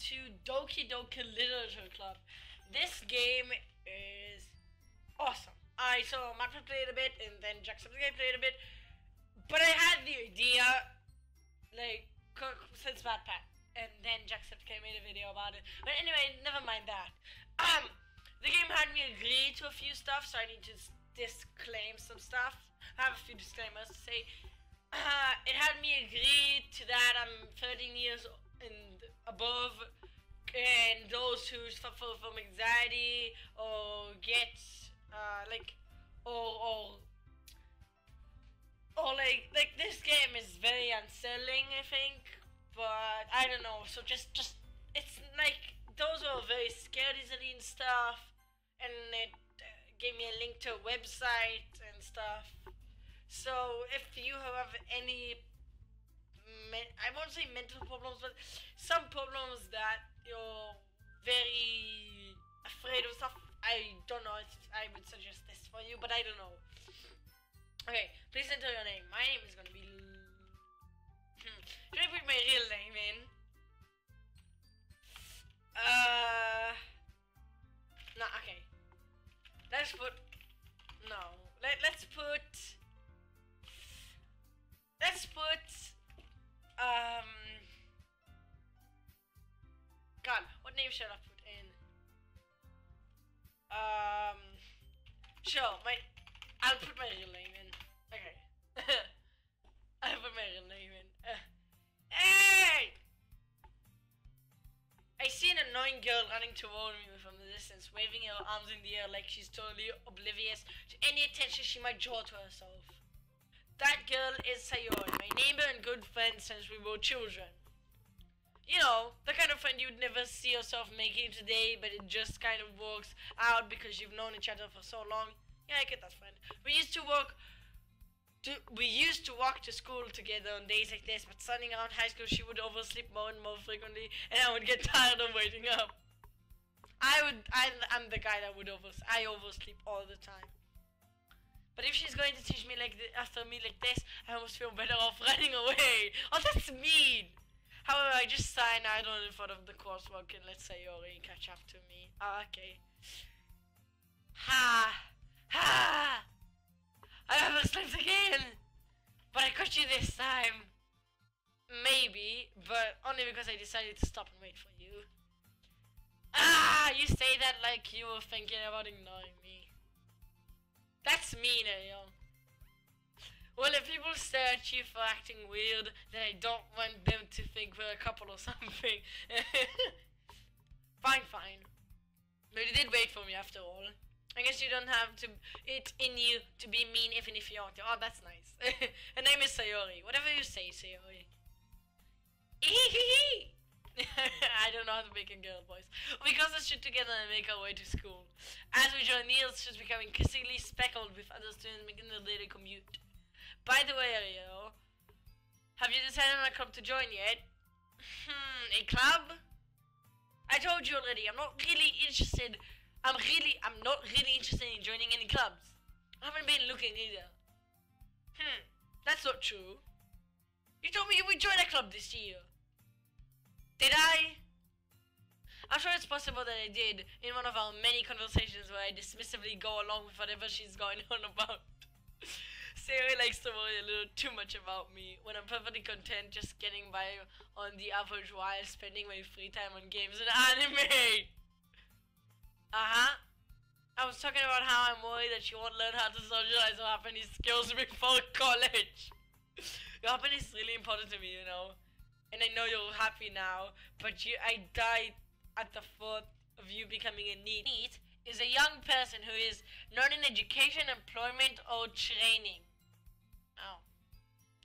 to Doki Doki Literature Club. This game is awesome. I saw Matthew played a bit, and then Jacksepticeye played a bit, but I had the idea, like, since Wattpad, and then Jacksepticeye made a video about it. But anyway, never mind that. The game had me agree to a few stuff, so I need to disclaim some stuff. I have a few disclaimers to say. It had me agree to that I'm 13 years and above, and those who suffer from anxiety or get like or like this game is very unsettling, I think, but I don't know. So just it's like those who are very scared easily and stuff, and it gave me a link to a website and stuff. So if you have any, I won't say mental problems, but some problems that you're very afraid of stuff, I don't know if I would suggest this for you, but I don't know. Okay, please enter your name. My name is gonna be... Should I put my real name in? No, okay. Let's put... No. Let's put... God, what name should I put in? Sure, I'll put my real name in. Okay. I'll put my real name in. Hey! I see an annoying girl running toward me from the distance, waving her arms in the air like she's totally oblivious to any attention she might draw to herself. That girl is Sayori, my neighbor and good friend since we were children. You know, the kind of friend you'd never see yourself making today, but it just kind of works out because you've known each other for so long. Yeah, I get that friend. We used to walk to school together on days like this, but starting around high school, she would oversleep more and more frequently, and I would get tired of waiting up. I'm the guy that I oversleep all the time. But if she's going to teach me after me like this, I almost feel better off running away. Oh, that's mean. However, I just sign idle in front of the crosswalk and let Sayori catch up to me. Ah, okay. Ha! I almost slept again! But I caught you this time. Maybe, but only because I decided to stop and wait for you. Ah! You say that like you were thinking about ignoring me. That's mean, yo. Well, if people stare at you for acting weird, then I don't want them to think we're a couple or something. Fine. But you did wait for me after all. I guess you don't have it in you to be mean even if you want to. Oh, that's nice. Her name is Sayori. Whatever you say, Sayori. I don't know how to make a girl voice. We cross the street together and make our way to school. As we join, Niels is becoming increasingly speckled with other students making their daily commute. By the way, Ariel, have you decided on a club to join yet? A club? I told you already, I'm not really interested in joining any clubs. I haven't been looking either. That's not true. You told me you would join a club this year. Did I? I'm sure it's possible that I did in one of our many conversations where I dismissively go along with whatever she's going on about. Sayori likes to worry a little too much about me when I'm perfectly content just getting by on the average while spending my free time on games and anime. I was talking about how I'm worried that she won't learn how to socialize or have any skills before college. Your happiness is really important to me, you know. And I know you're happy now, but I died at the thought of you becoming a NEET. NEET is a young person who is not in education, employment, or training.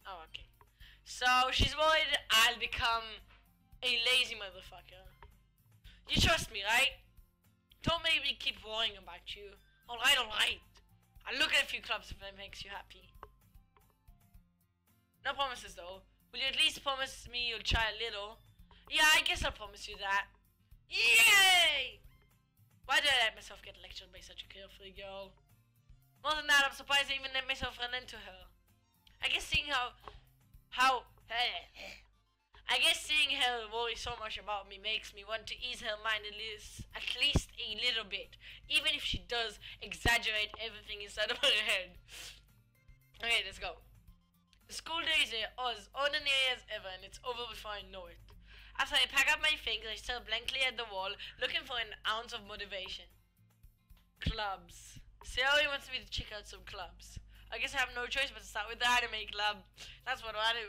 Oh, okay. So she's worried I'll become a lazy motherfucker. You trust me, right? Don't make me keep worrying about you. Alright. I'll look at a few clubs if that makes you happy. No promises though. Will you at least promise me you'll try a little? Yeah, I guess I'll promise you that. Yay! Why did I let myself get lectured by such a carefree girl? More than that, I'm surprised I even let myself run into her. I guess seeing how I guess seeing her worry so much about me makes me want to ease her mind at least a little bit, even if she does exaggerate everything inside of her head. Okay, let's go. The school day is as ordinary as ever, and it's over before I know it. After I pack up my things, I stare blankly at the wall, looking for an ounce of motivation. Clubs. Sayori wants me to check out some clubs. I guess I have no choice but to start with the anime club. That's what I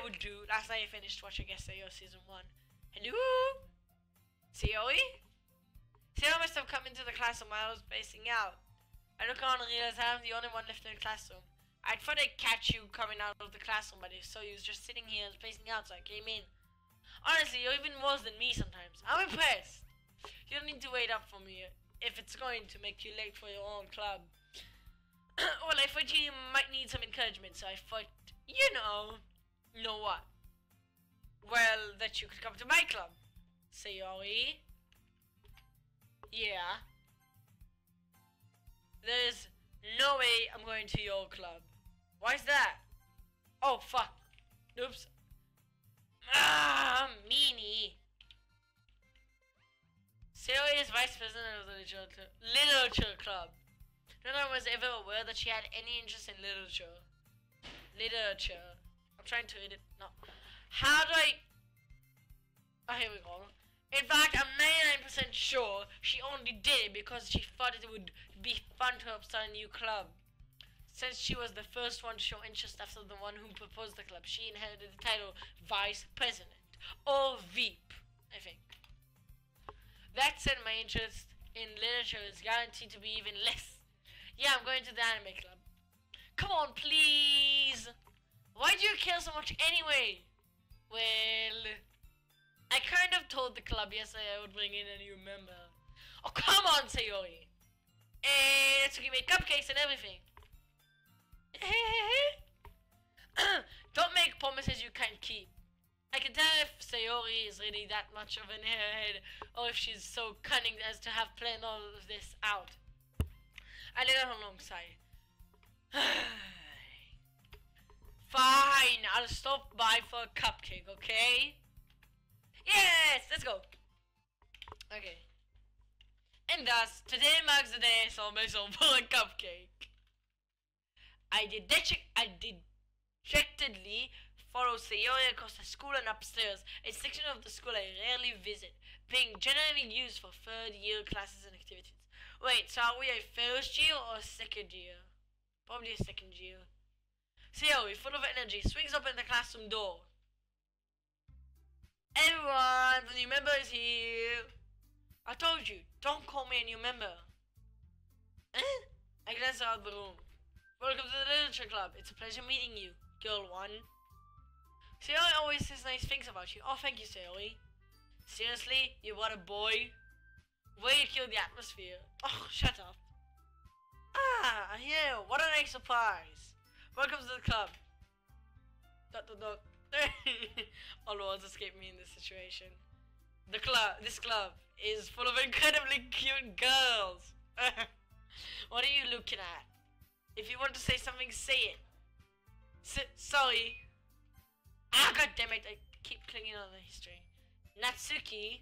would do last night I finished watching SAO Season 1. Hello? Sayori? Sayori must have come into the classroom while I was spacing out. I look on and realize I'm the only one left in the classroom. I thought I'd catch you coming out of the classroom, but if so, you was just sitting here and spacing out, so I came in. Honestly, you're even worse than me sometimes. I'm impressed. You don't need to wait up for me if it's going to make you late for your own club. Well, I thought you might need some encouragement, so I thought, you know what? Well, that you could come to my club. Sayori? Yeah. There's no way I'm going to your club. Why's that? Oh, fuck. Oops. Ah, meanie. Sayori is vice president of the literature club. No one was ever aware that she had any interest in literature. I'm trying to read it. No. How do I... Oh, here we go. In fact, I'm 99% sure she only did it because she thought it would be fun to start a new club. Since she was the first one to show interest after the one who proposed the club, she inherited the title Vice President. Or Veep, I think. That said, my interest in literature is guaranteed to be even less. Yeah, I'm going to the anime club. Come on, please. Why do you care so much anyway? Well, I kind of told the club yesterday I would bring in a new member. Oh, come on, Sayori. Let's give me cupcakes and everything. Don't make promises you can't keep. I can tell if Sayori is really that much of an airhead, or if she's so cunning as to have planned all of this out. I let out a long sigh. Fine, I'll stop by for a cupcake, okay? Yes, let's go. Okay. And thus, today marks the day I saw myself for a cupcake. I dejectedly follow Sayori across the school and upstairs, a section of the school I rarely visit, being generally used for third-year classes and activities. Wait, so are we a first year or a second year? Probably a second year. Sayori, full of energy, swings open the classroom door. Everyone, the new member is here. I told you, don't call me a new member. I glance out the room. Welcome to the literature club. It's a pleasure meeting you, girl one. Sayori always says nice things about you. Oh, thank you, Sayori. Seriously? You what a boy? Way to kill the atmosphere. Oh, shut up. Ah, here. What a nice surprise. Welcome to the club. All words escape me in this situation. This club is full of incredibly cute girls. What are you looking at? If you want to say something, say it. Sorry. Ah, god damn it. I keep clinging on the history. Natsuki.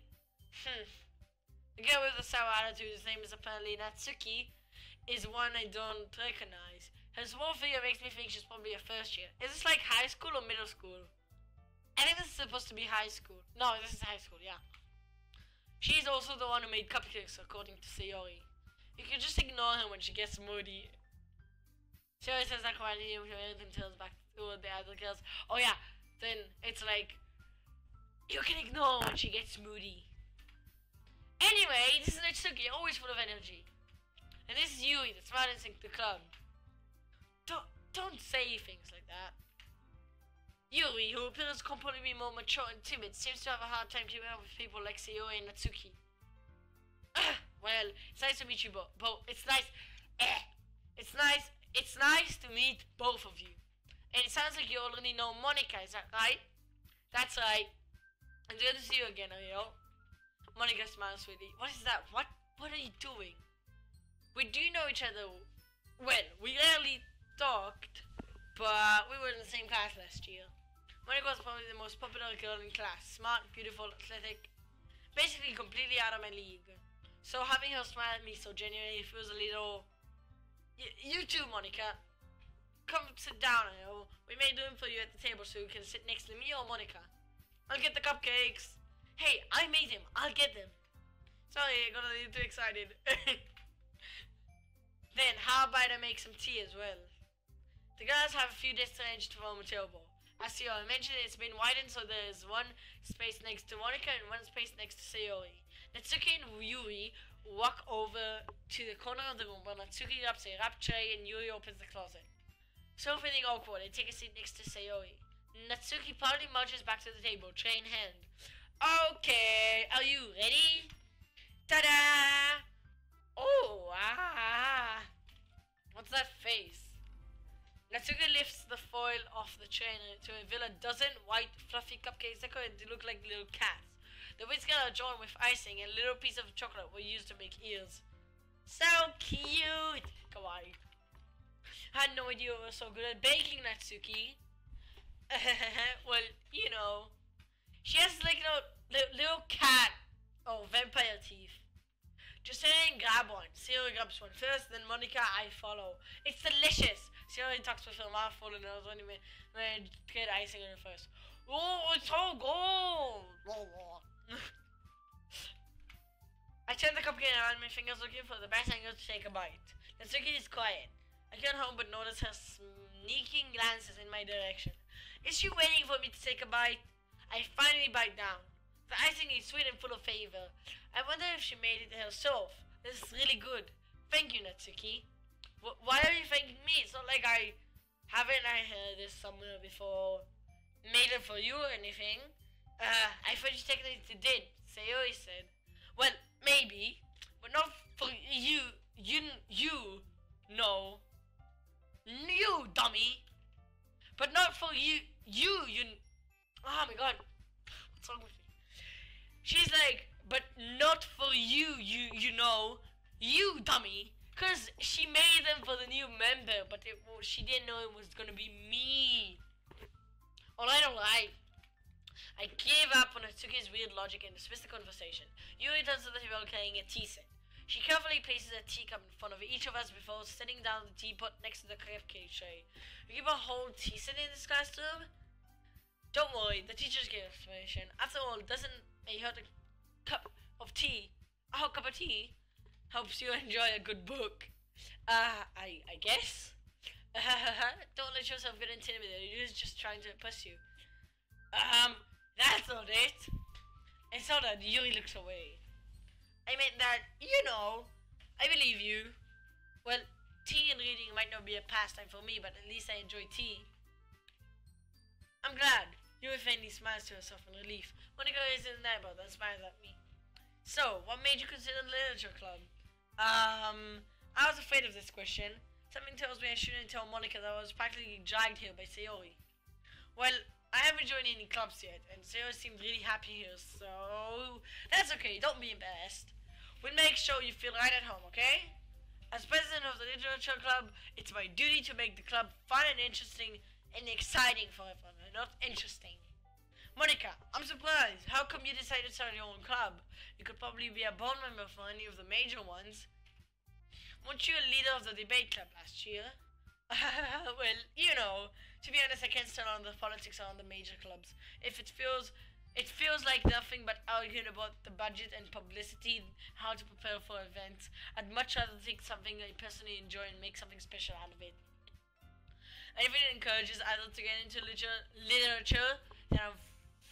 The girl with the sour attitude, his name is apparently Natsuki, is one I don't recognize. Her small figure makes me think she's probably a first year. Is this like high school or middle school? I think this is supposed to be high school. No, this is high school, yeah. She's also the one who made cupcakes, according to Sayori. You can just ignore her when she gets moody. Sayori says that quietly and turns back to the other girls. Oh yeah, then it's like, you can ignore her when she gets moody. Anyway, this is Natsuki, always full of energy. And this is Yui, the smartest in the club. Don't say things like that. Yuri, who appears completely more mature and timid, seems to have a hard time keeping up with people like Sayori and Natsuki. Well, it's nice to meet you both. It's nice. It's nice to meet both of you. And it sounds like you already know Monika, is that right? That's right. It's good to see you again, Ariel. Monika smiles sweetly. What is that? What are you doing? We do know each other. Well, we rarely talked, but we were in the same class last year. Monica was probably the most popular girl in class. Smart, beautiful, athletic. Basically completely out of my league. So having her smile at me so genuinely feels a little... You too, Monica. Come sit down, you know. We made room for you at the table so you can sit next to me or Monica. I'll get the cupcakes. Hey, I made them. I'll get them. Sorry, I got a little too excited. Then, how about I make some tea as well? The girls have a few desks arranged to form a table. As I mentioned, it's been widened so there's one space next to Monica and one space next to Sayori. Natsuki and Yuri walk over to the corner of the room where Natsuki grabs a wrap tray and Yuri opens the closet. So feeling awkward, they take a seat next to Sayori. Natsuki proudly marches back to the table, tray in hand. Okay, are you ready? Ta-da! Oh, what's that face? Natsuki lifts the foil off the tray to reveal a dozen white, fluffy cupcakes decorated to look like little cats. The whiskers are drawn with icing and a little piece of chocolate were used to make ears. So cute! Kawaii. I had no idea you were so good at baking, Natsuki. Well, you know. She has like little cat vampire teeth. Just sit and grab one. Sayori grabs one first, then Monica, I follow. It's delicious. Sayori talks with her mouth full of nose when you get icing on her first. Oh, it's so good. I turn the cupcake around my fingers looking for the best angle to take a bite. Natsuki is quiet. I can't help but notice her sneaking glances in my direction. Is she waiting for me to take a bite? I finally bite down. The icing is sweet and full of flavor. I wonder if she made it herself. This is really good. Thank you, Natsuki. Why are you thanking me? It's not like I heard this somewhere before. Made it for you or anything. I thought you technically did. Sayori said. Well, maybe, but not for you. No. You, dummy. But not for you. Oh my god. What's wrong with me? She's like, but not for you, you know. You, dummy. Because she made them for the new member, but she didn't know it was going to be me. Alright. I gave up on Natsuki's weird logic and dismissed the conversation. Yuri turns to the table carrying a tea set. She carefully places a teacup in front of each of us before setting down the teapot next to the cupcake tray. We give a whole tea set in this classroom? Don't worry, the teachers gave explanation. After all, doesn't a hot cup of tea helps you enjoy a good book? I guess. Don't let yourself get intimidated. You're just trying to impress you. That's not it. I saw that Yuri looks away. I meant that, you know, I believe you. Well, tea and reading might not be a pastime for me, but at least I enjoy tea. I'm glad. Yuri faintly smiles to herself in relief. Monica raises an eyebrow and smiles at me. So, what made you consider the literature club? I was afraid of this question. Something tells me I shouldn't tell Monica that I was practically dragged here by Sayori. Well, I haven't joined any clubs yet, and Sayori seemed really happy here, so... That's okay, don't be embarrassed. We'll make sure you feel right at home, okay? As president of the literature club, it's my duty to make the club fun and interesting and exciting for everyone, not interesting. Monica, I'm surprised. How come you decided to start your own club? You could probably be a board member for any of the major ones. Weren't you a leader of the debate club last year? Well, you know, to be honest, I can't stand on the politics around the major clubs. If it feels like nothing but arguing about the budget and publicity, how to prepare for events. I'd much rather take something I personally enjoy and make something special out of it. And if it encourages others to get into literature, then I'm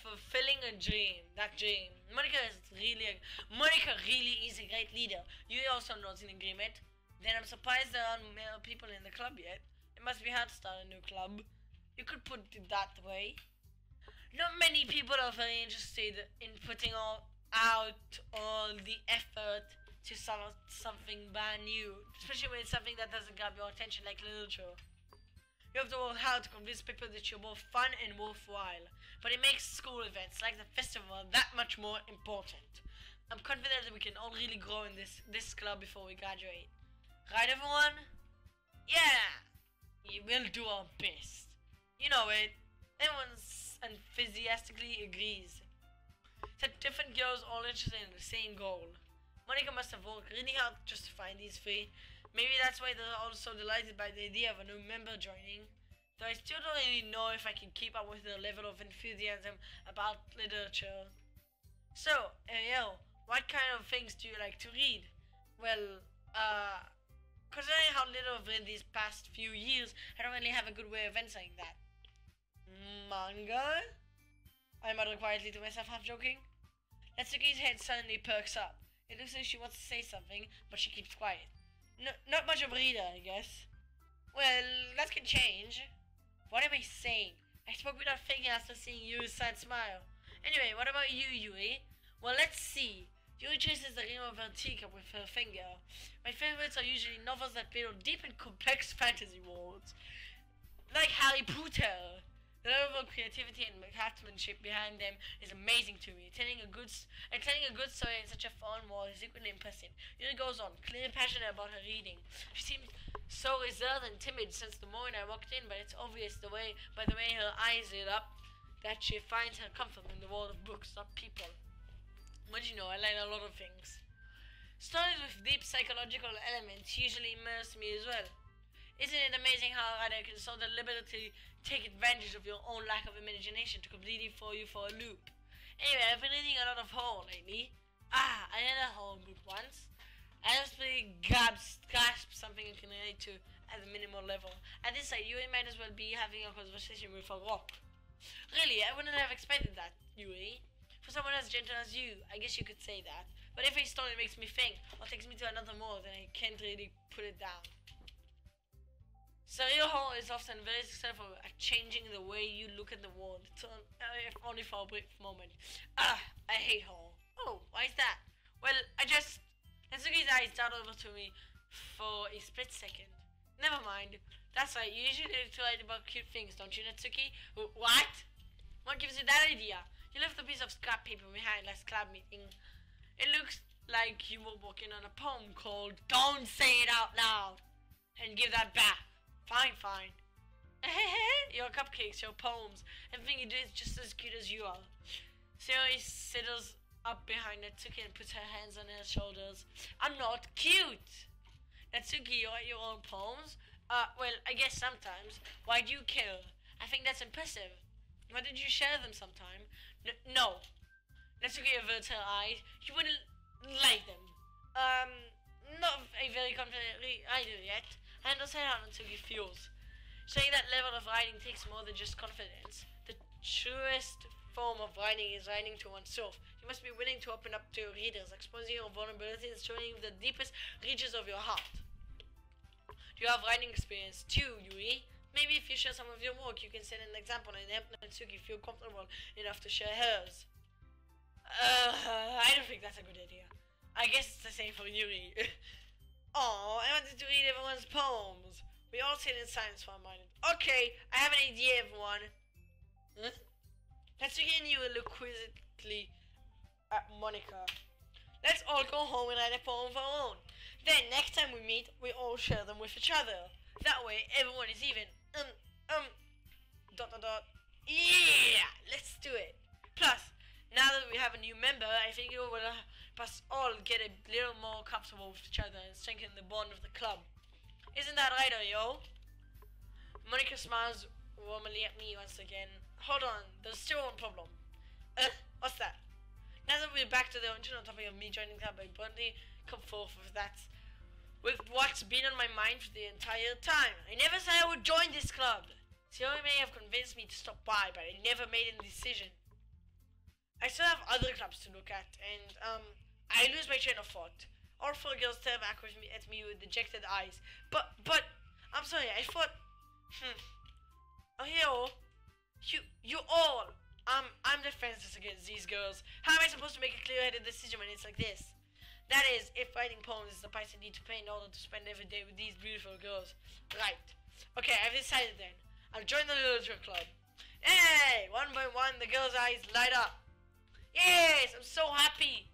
fulfilling a dream. That dream. Monica really is a great leader. You also nods in agreement. Then I'm surprised there aren't male people in the club yet. It must be hard to start a new club. You could put it that way. Not many people are very interested in putting out all the effort to start something brand new, especially when it's something that doesn't grab your attention like literature. You have to work hard to convince people that you're both fun and worthwhile, but it makes school events like the festival that much more important. I'm confident that we can all really grow in this club before we graduate. Right, everyone? Yeah! We'll do our best. You know it. enthusiastically agrees. Said different girls all interested in the same goal. Monica must have worked really hard just to find these three. Maybe that's why they're all so delighted by the idea of a new member joining. Though I still don't really know if I can keep up with their level of enthusiasm about literature. So, Ariel, what kind of things do you like to read? Well, considering how little I've read these past few years, I don't really have a good way of answering that. Manga? I muttered quietly to myself, half joking. Natsuki's head suddenly perks up. It looks like she wants to say something, but she keeps quiet. Not much of a reader, I guess. Well, that can change. What am I saying? I spoke without thinking after seeing Yuri's sad smile. Anyway, what about you, Yuri? Well, let's see. Yuri traces the rim of her teacup with her finger. My favorites are usually novels that build deep and complex fantasy worlds. Like Harry Potter. The level of creativity and craftsmanship behind them is amazing to me. Telling a good story in such a fun world is equally impressive. Yuri goes on, clearly passionate about her reading. She seemed so reserved and timid since the morning I walked in, but it's obvious by the way her eyes lit up that she finds her comfort in the world of books, not people. But you know, I like a lot of things. Stories with deep psychological elements usually immerse me as well. Isn't it amazing how a writer can so deliberately take advantage of your own lack of imagination to completely throw you for a loop? Anyway, I've been reading a lot of horror lately. I read a horror book once. I just really grasp something you can relate to at a minimal level. At this rate, Yuri might as well be having a conversation with a rock. Really, I wouldn't have expected that, Yuri. For someone as gentle as you, I guess you could say that. But if a story makes me think, or takes me to another world, then I can't really put it down. Surreal horror is often very successful at changing the way you look at the world, if only for a brief moment. I hate horror. Oh, why is that? Well, Natsuki's eyes dart over to me for a split second. Never mind. That's right, you usually like to write about cute things, don't you, Natsuki? What? What gives you that idea? You left a piece of scrap paper behind last club meeting. It looks like you were working on a poem called Don't Say It Out Loud. And give that back. Fine. Your cupcakes, your poems, everything you do is just as cute as you are. Sayori settles up behind Natsuki and puts her hands on her shoulders. I'm not cute! Natsuki, you write your own poems? Well, I guess sometimes. Why do you care? I think that's impressive. Why did you share them sometime? No. Natsuki averts her eyes. You wouldn't like them. Not a very confident writer yet. I understand how Natsuki feels. Saying that level of writing takes more than just confidence. The truest form of writing is writing to oneself. You must be willing to open up to your readers, exposing your vulnerabilities and showing the deepest reaches of your heart. You have writing experience too, Yuri. Maybe if you share some of your work, you can set an example and help Natsuki feel comfortable enough to share hers. I don't think that's a good idea. I guess it's the same for Yuri. Oh, I wanted to read everyone's poems. We all sit in silence for a moment. Okay, I have an idea, everyone. Huh? Natsuki and Yuri look quizzically at Monica. Let's all go home and write a poem of our own. Then, next time we meet, we all share them with each other. That way, everyone is even. Yeah, let's do it. Plus, now that we have a new member, I think it will us all get a little more comfortable with each other and strengthen the bond of the club. Isn't that right, yo? Monica smiles warmly at me once again. Hold on, there's still one problem. What's that? Now that we're back to the original topic of me joining the club, I bluntly come forth with what's been on my mind for the entire time. I never said I would join this club. Sayori may have convinced me to stop by, but I never made a decision. I still have other clubs to look at, and, I lose my train of thought. All four girls stare back at me with dejected eyes. But, I'm sorry, I thought, Oh, yo, you all, I'm defenseless against these girls. How am I supposed to make a clear-headed decision when it's like this? That is, if writing poems is the price I need to pay in order to spend every day with these beautiful girls. Right. Okay, I've decided then. I'll join the literature club. Hey! One by one, the girls' eyes light up. Yes! I'm so happy!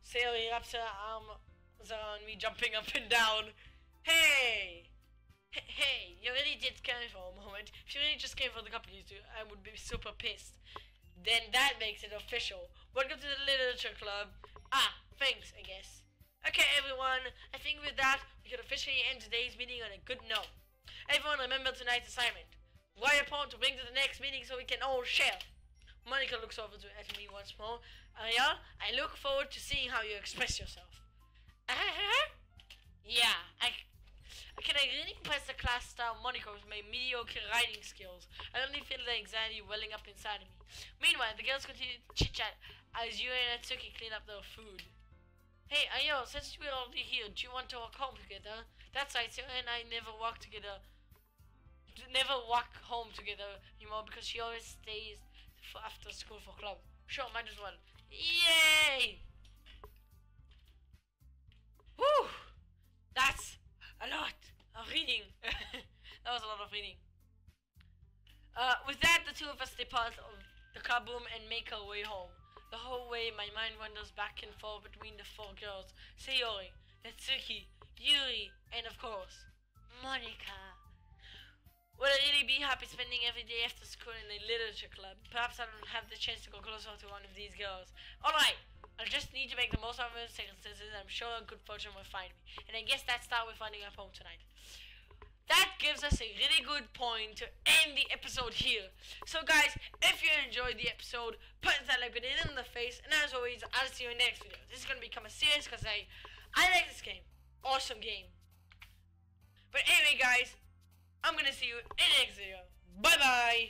Sayori wraps her arms around me, jumping up and down. Hey! Hey, you really did come for a moment. If you really just came for the company, I would be super pissed. Then that makes it official. Welcome to the Literature Club. Ah, thanks, I guess. Okay, everyone. I think with that, we can officially end today's meeting on a good note. Everyone, remember tonight's assignment. Write a poem to bring to the next meeting so we can all share. Monica looks over at me once more. Ariel, I look forward to seeing how you express yourself. Yeah, can I really impress the class star Monica with my mediocre writing skills? I only feel the anxiety welling up inside of me. Meanwhile, the girls continue to chit-chat as Yuri and Atsuki clean up their food. Hey, Ayo, since we're already here, do you want to walk home together? That's right, Sarah and I never walk home together anymore because she always stays for after school for club. Sure, might as well. Yay! Whew! That's a lot of reading. That was a lot of reading. With that, the two of us depart the club room and make our way home. The whole way, my mind wanders back and forth between the four girls: Sayori, Natsuki, Yuri, and of course, Monica. Would I really be happy spending every day after school in a literature club? Perhaps I don't have the chance to go closer to one of these girls. Alright, I just need to make the most of my circumstances. I'm sure good fortune will find me. And I guess that starts with finding a home tonight. That gives us a really good point to end the episode here. So guys, if you enjoyed the episode, punch that like button in the face. And as always, I'll see you in the next video. This is going to become a series because I like this game. Awesome game. But anyway guys, I'm gonna see you in the next video. Bye bye!